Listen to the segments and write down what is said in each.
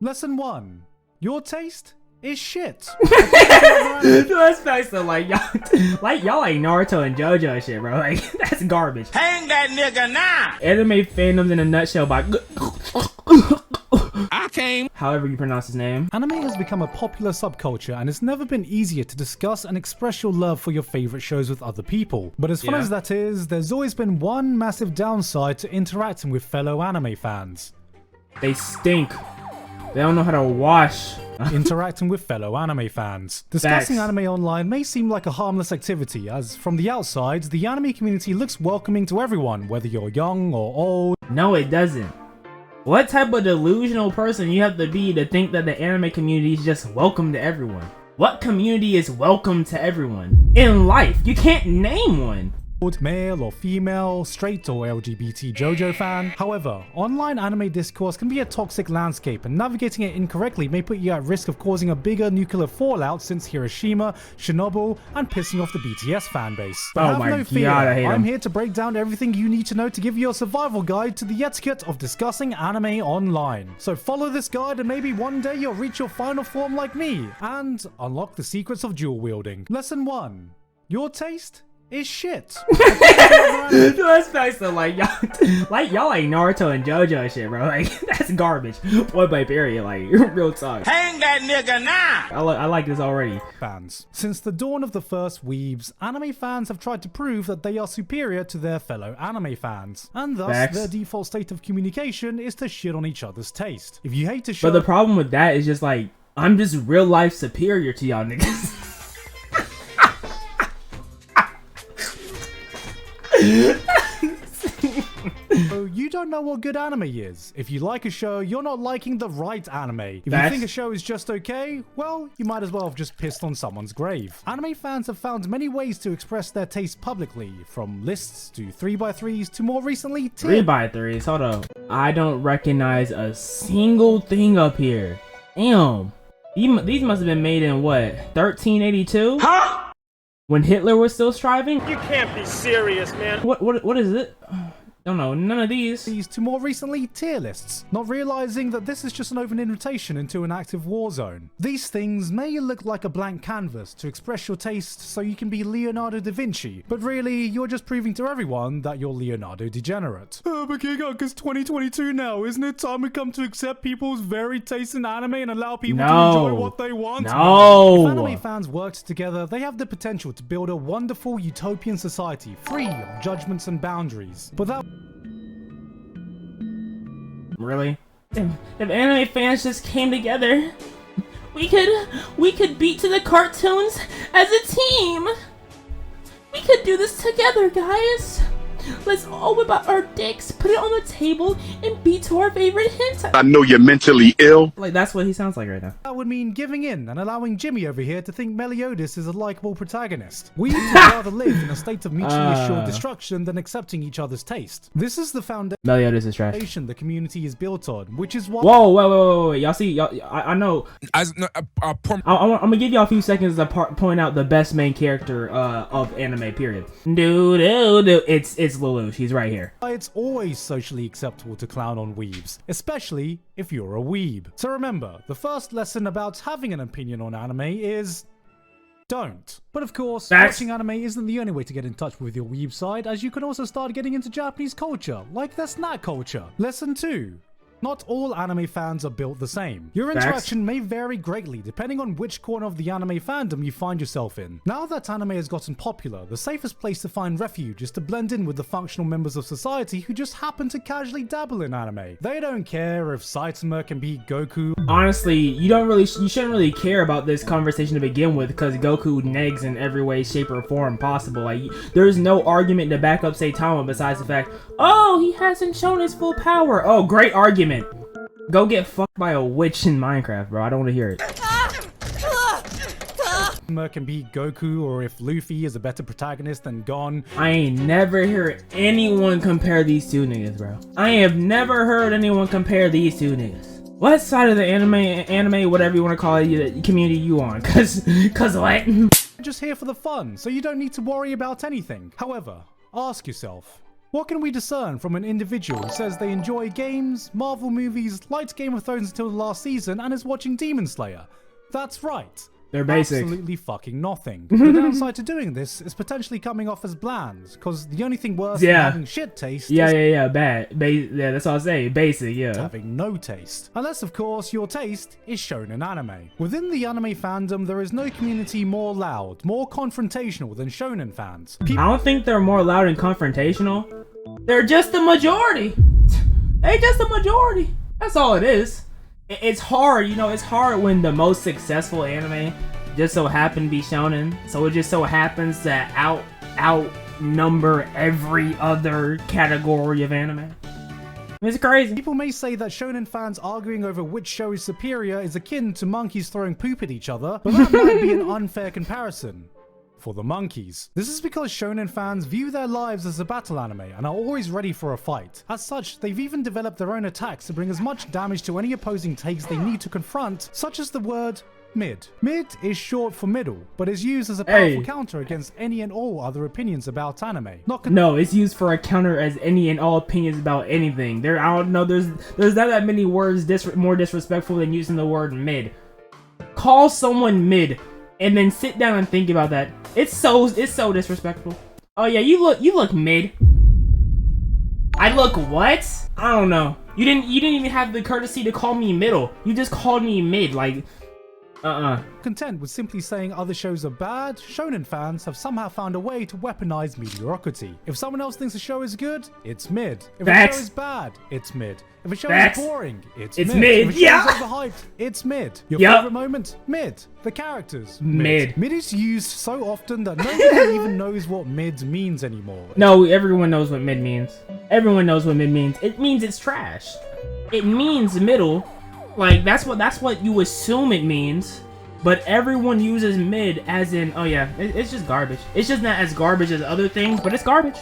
Lesson 1. Your taste is shit. That's facts though, like y'all like Naruto and JoJo and shit, bro. Like that's garbage. Hang that nigga now! Anime fandoms in a nutshell by however you pronounce his name. Anime has become a popular subculture and it's never been easier to discuss and express your love for your favorite shows with other people. But as fun as that is, there's always been one massive downside to interacting with fellow anime fans. They stink. They don't know how to wash. Interacting with fellow anime fans. Discussing anime online may seem like a harmless activity, as from the outside, the anime community looks welcoming to everyone, whether you're young or old. No, it doesn't. What type of delusional person you have to be to think that the anime community is just welcome to everyone? What community is welcome to everyone? In life, you can't name one. Male or female, straight or LGBT JoJo fan. However, online anime discourse can be a toxic landscape and navigating it incorrectly may put you at risk of causing a bigger nuclear fallout since Hiroshima, Chernobyl, and pissing off the BTS fanbase. But have no fear, I'm here to break down everything you need to know to give you a survival guide to the etiquette of discussing anime online. So follow this guide and maybe one day you'll reach your final form like me and unlock the secrets of dual wielding. Lesson 1. Your taste is shit. That's facts though, like y'all like Naruto and JoJo and shit, bro. Like that's garbage. Point by period, like real talk. Hang that nigga now! I like this already. Fans. Since the dawn of the first weebs, anime fans have tried to prove that they are superior to their fellow anime fans, and thus their default state of communication is to shit on each other's taste. If you hate to show, but the problem with that is just like I'm just real life superior to y'all niggas. So you don't know what good anime is. If you like a show, you're not liking the right anime. If you think a show is just okay, well, you might as well have just pissed on someone's grave. Anime fans have found many ways to express their taste publicly, from lists to 3x3s to more recently 3x3s. Hold up. I don't recognize a single thing up here. Damn. These must have been made in what, 1382? Huh? When Hitler was still striving? You can't be serious, man. What is it? Don't know, none of these. To more recently tier lists, not realizing that this is just an open invitation into an active war zone. These things may look like a blank canvas to express your taste so you can be Leonardo da Vinci, but really you're just proving to everyone that you're Leonardo degenerate. But Giga, it's 2022 now, isn't it time we come to accept people's varied taste in anime and allow people to enjoy what they want? No! If anime fans worked together, they have the potential to build a wonderful utopian society free of judgments and boundaries. But that really? If anime fans just came together, we could beat to the cartoons as a team. We could do this together, guys. Let's all whip out our dicks, put it on the table, and beat to our favorite hentai. I know you're mentally ill. Like, that's what he sounds like right now. That would mean giving in and allowing Jimmy over here to think Meliodas is a likable protagonist. We would rather live in a state of mutually assured destruction than accepting each other's taste. This is the Meliodas is trash. foundation the community is built on, which is why— Whoa, wait. Y'all see, I know. I'm gonna give y'all a few seconds to point out the best main character of anime, period. It's Lulu. She's right here. It's always socially acceptable to clown on weebs, especially if you're a weeb. So remember, the first lesson about having an opinion on anime is don't. But of course, watching anime isn't the only way to get in touch with your weeb side, as you can also start getting into Japanese culture, like their snack culture. Lesson 2. Not all anime fans are built the same. Your interaction may vary greatly depending on which corner of the anime fandom you find yourself in. Now that anime has gotten popular, the safest place to find refuge is to blend in with the functional members of society who just happen to casually dabble in anime. They don't care if Saitama can beat Goku. Honestly, you shouldn't really care about this conversation to begin with, because Goku negs in every way, shape, or form possible. Like, there's no argument to back up Saitama besides the fact, oh, he hasn't shown his full power. Oh, great argument. Go get fucked by a witch in Minecraft, bro. I don't want to hear it. Can beat Goku, or if Luffy is a better protagonist than Gon. I ain't never heard anyone compare these two niggas, bro. I have never heard anyone compare these two niggas. What side of the anime, whatever you want to call it, community you on? Cause what? Just here for the fun, so you don't need to worry about anything. However, ask yourself, What can we discern from an individual who says they enjoy games, Marvel movies, liked Game of Thrones until the last season, and is watching Demon Slayer? That's right. They're basic. Absolutely fucking nothing. The downside to doing this is potentially coming off as bland, because the only thing worse than having shit taste is bad. Yeah, that's all I say. Basic, yeah. having no taste. Unless, of course, your taste is shonen anime. Within the anime fandom, there is no community more loud, more confrontational than shonen fans. I don't think they're more loud and confrontational. They're just the majority. They just the majority. That's all it is. It's hard, you know, it's hard when the most successful anime just so happen to be shonen. So it just so happens to outnumber every other category of anime. It's crazy. People may say that shonen fans arguing over which show is superior is akin to monkeys throwing poop at each other, but that might be an unfair comparison for the monkeys. This is because shonen fans view their lives as a battle anime and are always ready for a fight. As such, they've even developed their own attacks to bring as much damage to any opposing takes they need to confront, such as the word mid. Mid is short for middle, but is used as a powerful counter against any and all other opinions about anime. No, it's used for a counter as any and all opinions about anything. I don't know, there's not that many words more disrespectful than using the word mid. Call someone mid and then sit down and think about that. It's so disrespectful. Oh yeah, you look mid. I look what? I don't know. You didn't even have the courtesy to call me middle. You just called me mid, like Content with simply saying other shows are bad, shonen fans have somehow found a way to weaponize mediocrity. If someone else thinks a show is good, it's mid. If a show is bad, it's mid. If a show is boring, it's mid. If a show is overhyped, it's mid. Your favorite moment? Mid. The characters? Mid. Mid is used so often that nobody even knows what mid means anymore. No, everyone knows what mid means. Everyone knows what mid means. It means it's trash. It means middle. Like, that's what you assume it means, but everyone uses mid as in, oh yeah, it's just garbage. It's just not as garbage as other things, but it's garbage.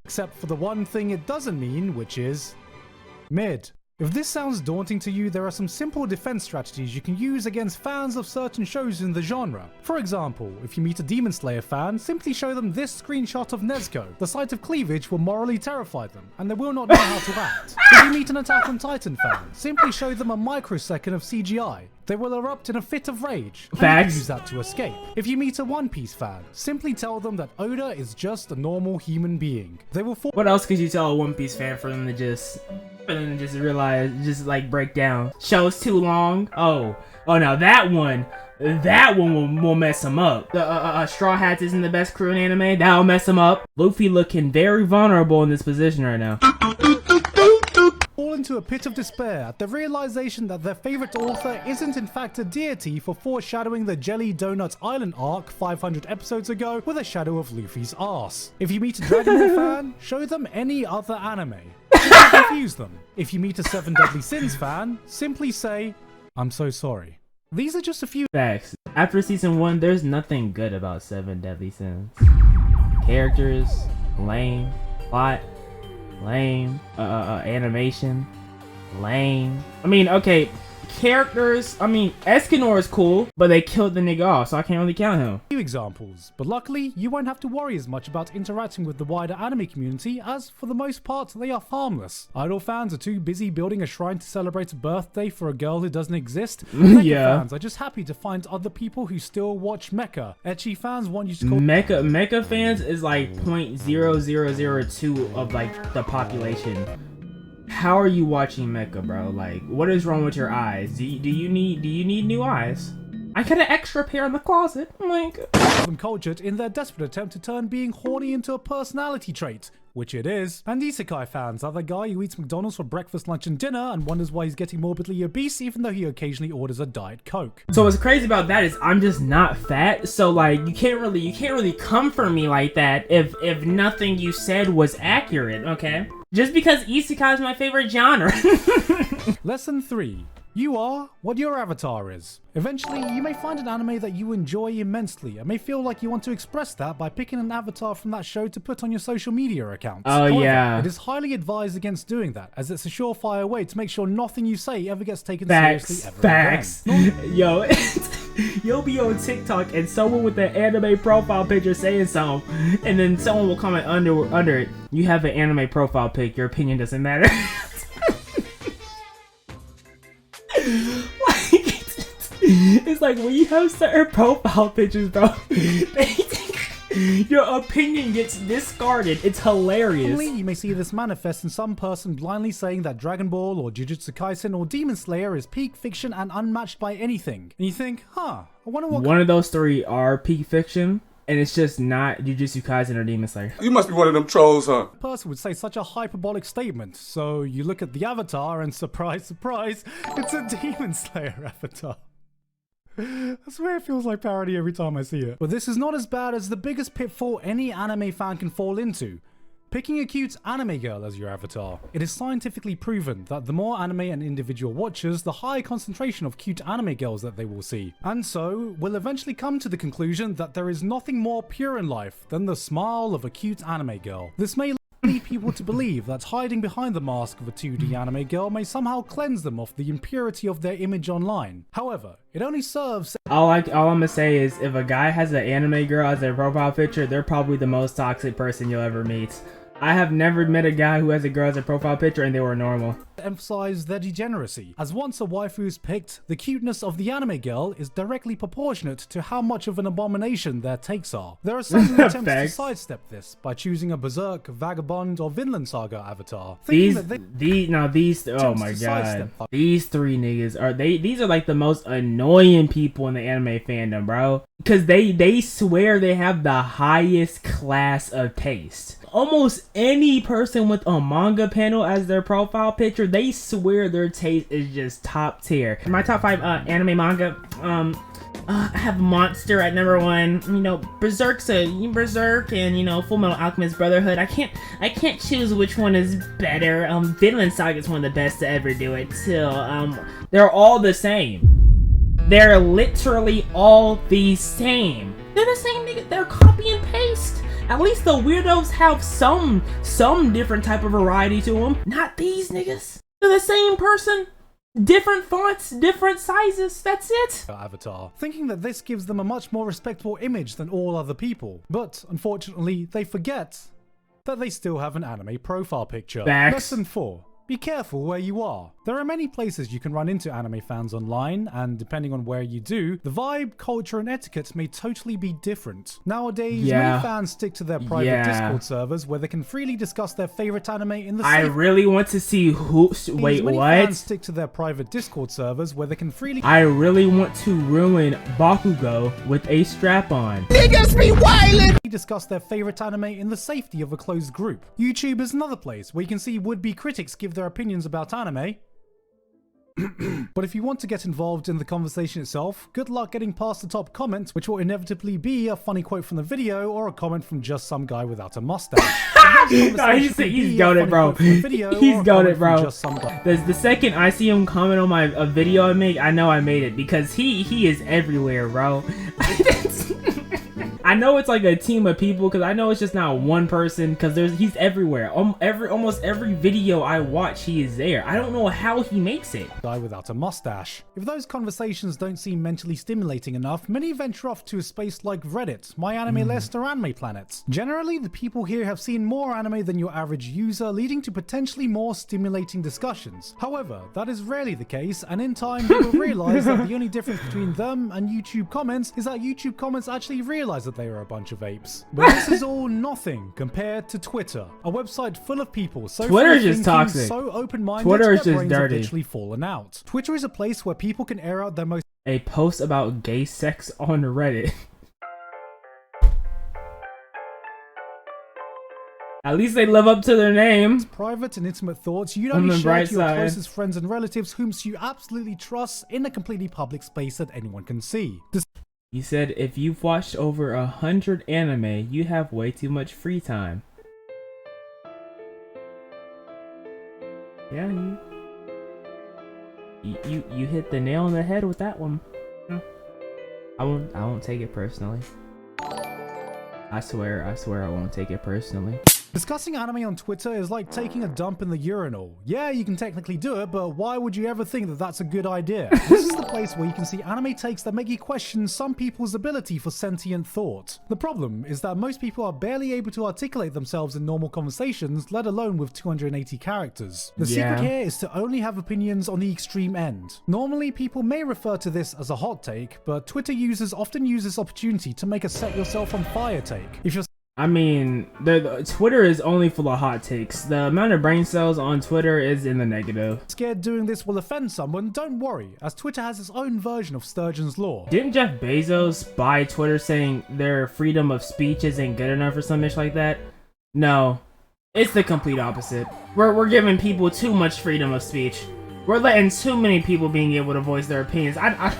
Except for the one thing it doesn't mean, which is mid. If this sounds daunting to you, there are some simple defense strategies you can use against fans of certain shows in the genre. For example, if you meet a Demon Slayer fan, simply show them this screenshot of Nezuko. The sight of cleavage will morally terrify them, and they will not know how to act. If you meet an Attack on Titan fan, simply show them a microsecond of CGI. They will erupt in a fit of rage, and you can use that to escape. If you meet a One Piece fan, simply tell them that Oda is just a normal human being. They will fall. What else could you tell a One Piece fan for them to just realize, just like break down? Show's too long. Oh, now that one will mess them up. The Straw Hats isn't the best crew in anime. That'll mess them up. Luffy looking very vulnerable in this position right now. Fall into a pit of despair at the realization that their favorite author isn't in fact a deity for foreshadowing the Jelly Donut Island arc 500 episodes ago with a shadow of Luffy's ass. If you meet a Dragon Ball fan, show them any other anime. Don't confuse them. If you meet a Seven Deadly Sins fan, simply say, I'm so sorry. These are just a few facts. After season 1, there's nothing good about Seven Deadly Sins. Characters, lame. Plot, lame. Animation, lame. I mean, okay, characters, I mean, Escanor is cool, but they killed the nigga off, so I can't really count him. Few examples, but luckily you won't have to worry as much about interacting with the wider anime community, as for the most part they are harmless. Idol fans are too busy building a shrine to celebrate a birthday for a girl who doesn't exist. Mecha fans are just happy to find other people who still watch Mecha. Ecchi fans want you to call Mecha fans is like 0.0002 of like the population. How are you watching Mecha, bro? Like, what is wrong with your eyes? Do you need new eyes? I got an extra pair in the closet. Like, them cultured in their desperate attempt to turn being horny into a personality trait, which it is. And isekai fans are the guy who eats McDonald's for breakfast, lunch, and dinner and wonders why he's getting morbidly obese even though he occasionally orders a Diet Coke. So what's crazy about that is I'm just not fat, so like you can't really come for me like that if nothing you said was accurate, okay? Just because isekai is my favorite genre. Lesson 3. You are what your avatar is. Eventually, you may find an anime that you enjoy immensely and may feel like you want to express that by picking an avatar from that show to put on your social media accounts. Oh, however, yeah. It is highly advised against doing that, as it's a surefire way to make sure nothing you say ever gets taken seriously ever again. Yo, You'll be on TikTok and someone with an anime profile picture saying something, and then someone will comment under it, you have an anime profile pic, your opinion doesn't matter. It's like when you have certain profile pictures, bro, your opinion gets discarded. It's hilarious. Normally, you may see this manifest in some person blindly saying that Dragon Ball or Jujutsu Kaisen or Demon Slayer is peak fiction and unmatched by anything. And you think, I wonder what One of those three are peak fiction, and it's just not Jujutsu Kaisen or Demon Slayer. You must be one of them trolls, huh? person would say such a hyperbolic statement. So you look at the avatar and surprise, surprise, it's a Demon Slayer avatar. I swear it feels like parody every time I see it. But this is not as bad as the biggest pitfall any anime fan can fall into. Picking a cute anime girl as your avatar. It is scientifically proven that the more anime an individual watches, the higher concentration of cute anime girls that they will see. And so, will eventually come to the conclusion that there is nothing more pure in life than the smile of a cute anime girl. This may lead people to believe that hiding behind the mask of a 2D anime girl may somehow cleanse them of the impurity of their image online. However, it only serves. All I'm gonna say is, if a guy has an anime girl as their profile picture, they're probably the most toxic person you'll ever meet. I have never met a guy who has a girl as a profile picture and they were normal. Emphasize their degeneracy. As once a waifu is picked, the cuteness of the anime girl is directly proportionate to how much of an abomination their takes are. There are some attempts to sidestep this by choosing a Berserk, Vagabond, or Vinland Saga avatar. These oh my god, these three niggas are these are like the most annoying people in the anime fandom, bro. Because they swear they have the highest class of taste. Almost any person with a manga panel as their profile picture, they swear their taste is just top tier. My top 5 anime manga, I have Monster at number 1. You know, Berserk and, you know, Full Metal Alchemist Brotherhood. I can't choose which one is better. Vinland Saga is one of the best to ever do it too. They're all the same. They're literally all the same. They're the same nigga. They're copy and paste. At least the weirdos have some different type of variety to them. Not these niggas. They're the same person. Different fonts, different sizes, that's it. Avatar, thinking that this gives them a much more respectable image than all other people. But, unfortunately, they forget that they still have an anime profile picture. Facts. Lesson 4. Be careful where you are. There are many places you can run into anime fans online, and depending on where you do, the vibe, culture, and etiquette may totally be different. Nowadays, many fans stick to their private Discord servers where they can freely discuss their favorite anime in the I really want to see who. Wait, many what? Fans stick to their private Discord servers where they can freely. I really want to ruin Bakugo with a strap-on. Niggas be wildin'! Discuss their favorite anime in the safety of a closed group. YouTube is another place where you can see would-be critics give their opinions about anime. But if you want to get involved in the conversation itself, good luck getting past the top comment, which will inevitably be a funny quote from the video or a comment from just some guy without a mustache. No, he's got it, bro. He's got it, bro. The second I see him comment on a video I make, I know I made it, because he is everywhere, bro. I know it's like a team of people, because I know it's just not one person, because he's everywhere. Almost every video I watch, he is there. I don't know how he makes it. Guy without a mustache. If those conversations don't seem mentally stimulating enough, many venture off to a space like Reddit, MyAnimeList, or Anime Planet. Generally, the people here have seen more anime than your average user, leading to potentially more stimulating discussions. However, that is rarely the case, and in time they will realize that the only difference between them and YouTube comments is that YouTube comments actually realize that they are a bunch of apes. But this is all nothing compared to Twitter, a website full of people so Twitter is just toxic. So open-minded, Twitter is their just brains dirty. have literally fallen out. Twitter is a place where people can air out their most A post about gay sex on Reddit. At least they live up to their name. private and intimate thoughts you'd only share bright to your side. closest friends and relatives whom you absolutely trust in a completely public space that anyone can see. He said, if you've watched over 100 anime, you have way too much free time. Yeah, you hit the nail on the head with that one. I won't take it personally. I swear I won't take it personally. Discussing anime on Twitter is like taking a dump in the urinal. Yeah, you can technically do it, but why would you ever think that that's a good idea? This is the place where you can see anime takes that make you question some people's ability for sentient thought. The problem is that most people are barely able to articulate themselves in normal conversations, let alone with 280 characters. The secret here is to only have opinions on the extreme end. Normally, people may refer to this as a hot take, but Twitter users often use this opportunity to make a set yourself on fire take. If you're I mean, Twitter is only full of hot takes. The amount of brain cells on Twitter is in the negative. scared doing this will offend someone, don't worry, as Twitter has its own version of Sturgeon's Law. Didn't Jeff Bezos buy Twitter saying their freedom of speech isn't good enough or something like that? No, it's the complete opposite. We're giving people too much freedom of speech. We're letting too many people being able to voice their opinions. I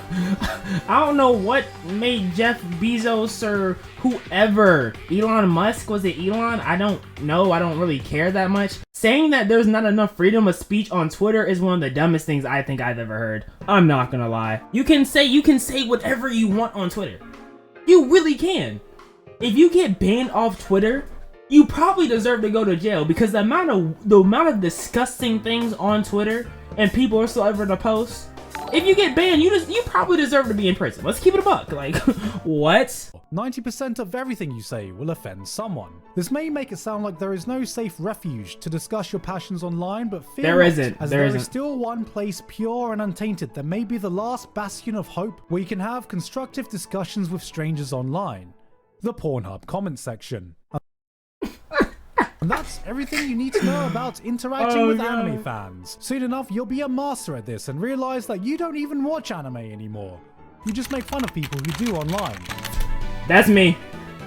don't know what made Jeff Bezos or whoever, Elon Musk, was it Elon? I don't know. I don't really care that much. Saying that there's not enough freedom of speech on Twitter is one of the dumbest things I think I've ever heard. I'm not gonna lie. You can say whatever you want on Twitter. You really can. If you get banned off Twitter, you probably deserve to go to jail, because the amount of disgusting things on Twitter and people are still ever to post. If you get banned, you probably deserve to be in prison. Let's keep it a buck. Like, what? 90% of everything you say will offend someone. This may make it sound like there is no safe refuge to discuss your passions online, but fear There not, isn't. as there is still one place pure and untainted that may be the last bastion of hope where you can have constructive discussions with strangers online. The Pornhub comment section. And that's everything you need to know about interacting with anime fans. Soon enough, you'll be a master at this and realize that you don't even watch anime anymore. You just make fun of people who do online. That's me.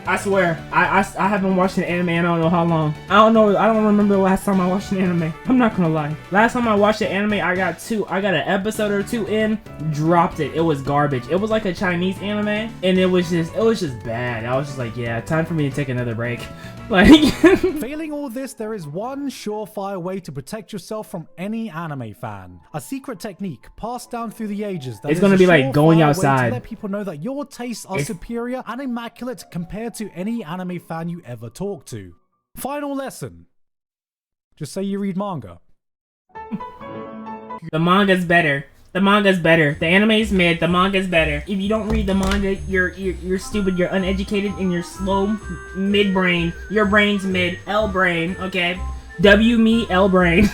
I swear. I haven't watched an anime in I don't know how long. I don't remember the last time I watched an anime. I'm not gonna lie. Last time I watched an anime, I got an episode or two in, dropped it. It was garbage. It was like a Chinese anime, and it was just bad. I was just like, yeah, time for me to take another break. Like, failing all this, there is one surefire way to protect yourself from any anime fan. A secret technique passed down through the ages. That it's gonna be like going outside. To let people know that your tastes are superior and immaculate compared to any anime fan you ever talk to. Final lesson. Just say you read manga. The manga's better. The manga's better. The anime's mid. The manga's better. If you don't read the manga, you're stupid. You're uneducated and you're slow mid brain. Your brain's mid. L brain. Okay. W me L brain.